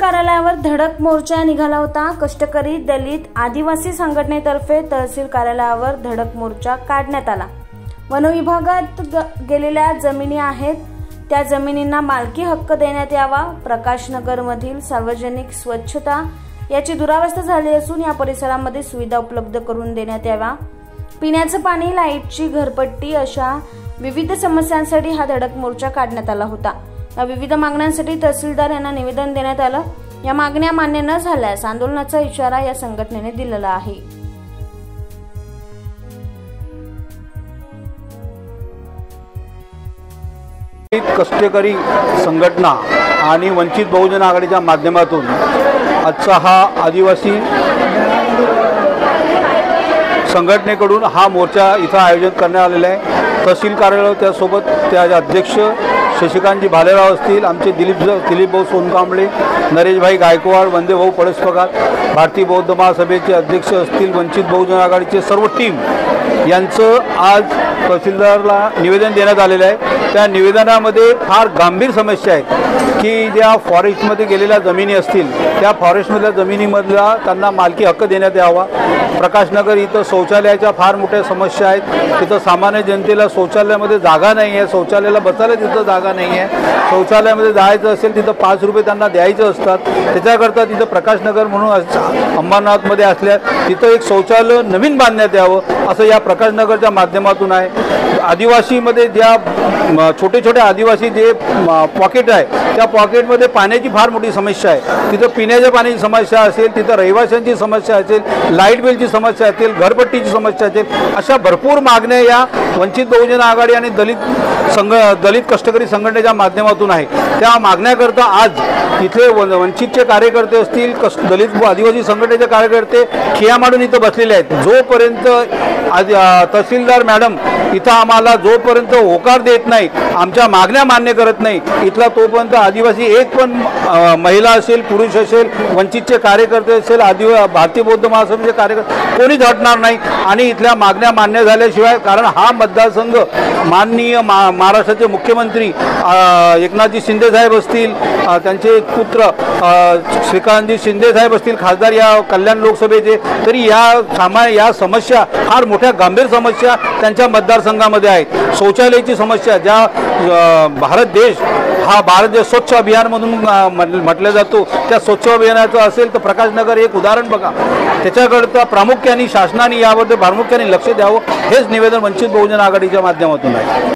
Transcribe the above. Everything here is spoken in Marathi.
कार्यालयावर धडक मोर्चा निघाला होता। कष्टकरी दलित आदिवासी संघटनेतर्फे तहसील कार्यालयावर धडक मोर्चा काढण्यात आला। वन विभागात गेलेल्या जमिनी आहेत त्या जमिनींना मालकी हक्क देण्यात यावा। प्रकाशनगर मधील सार्वजनिक स्वच्छता याची दुरावस्था झाली असून या परिसरामध्ये सुविधा उपलब्ध करून देण्यात यावा। पिण्याचं पाणी, लाईटची घरपट्टी अशा विविध समस्यांसाठी हा धडक मोर्चा काढण्यात आला होता। या विविध मागण्यांसाठी तहसीलदार यांना निवेदन देण्यात आलं। या मागण्या मान्य न झाल्यास आंदोलनाचा इशारा या संघटनेने दिलेला आहे। कष्टकरी संघटना आणि वंचित बहुजन आघाडीच्या माध्यमातून आजचा हा आदिवासी संघटनेकडून हा मोर्चा इथं आयोजन करण्यात आलेला आहे। तहसील कार्यालय त्यासोबत त्याचे अध्यक्ष शशिकांतजी भालेराव असतील, आमचे दिलीप भाऊ सोनकांबळे, नरेशभाई गायकवाड, वंदे भाऊ पळसपगार, भारतीय बौद्ध महासभेचे अध्यक्ष असतील, वंचित बहुजन आघाडीचे सर्व टीम यांचं आज तहसीलदारला निवेदन देण्यात आलेलं आहे। त्या निवेदनामध्ये फार गंभीर समस्या आहेत की ज्या फॉरेस्टमध्ये गेलेल्या जमिनी असतील त्या फॉरेस्टमधल्या जमिनीमधला त्यांना मालकी हक्क देण्यात यावा। प्रकाशनगर इथं शौचालयाच्या फार मोठ्या समस्या आहेत। तिथं सामान्य जनतेला शौचालयामध्ये जागा नाही आहे, शौचालयाला बसायला तिथं जागा नाही आहे। शौचालयामध्ये जायचं असेल तिथं 5 रुपये त्यांना द्यायचं असतात। त्याच्याकरता तिथं प्रकाशनगर म्हणून अंबरनाथमध्ये असल्या तिथं एक शौचालय नवीन बांधण्यात यावं असं या प्रकाशनगरच्या माध्यमातून आहे। आदिवासीमध्ये ज्या छोटे छोटे आदिवासी जे पॉकेट आहे त्या पॉकेटमध्ये पाण्याची फार मोठी समस्या आहे। तिथं पिण्याच्या पाण्याची समस्या असेल, तिथं रहिवाशांची समस्या असेल, लाईट बिलची समस्या असेल, घरपट्टीची समस्या असेल, अशा भरपूर मागण्या या वंचित बहुजन आघाडी आणि दलित कष्टकरी संघटनेच्या माध्यमातून आहे। त्या मागण्याकरता आज इथे वंचितचे कार्यकर्ते असतील, दलित आदिवासी संघटनेचे कार्यकर्ते खिया मांडून इथं बसलेले आहेत। जोपर्यंत तहसीलदार मॅडम इथं आम्हाला जोपर्यंत होकार देत नाही, आमच्या मागण्या मान्य करत नाही, इथला तोपर्यंत आदिवासी एक पण महिला असेल, पुरुष असेल, वंचितचे कार्यकर्ते असेल, भारतीय बौद्ध महासभेचे कार्यकर्ते कोणीच हटणार नाही। आणि इथल्या मागण्या मान्य झाल्याशिवाय, कारण हा मतदारसंघ माननीय महाराष्ट्राचे मुख्यमंत्री एकनाथजी शिंदे साहेब असतील, त्यांचे पुत्र श्रीकांतजी शिंदे साहेब असतील खासदार या कल्याण लोकसभेचे, तरी या समस्या फार मोठ्या गंभीर समस्या त्यांच्या मतदारसंघामध्ये आहेत। शौचालयाची समस्या, ज्या भारत देश स्वच्छ अभियान म्हणून म्हटलं जातो, त्या स्वच्छ अभियानाचं असेल तर प्रकाशनगर एक उदाहरण बघा। त्याच्याकरता प्रामुख्याने शासनाने यावर प्रामुख्याने लक्ष द्यावं हेच निवेदन वंचित बहुजन आघाडीच्या माध्यमातून आहे।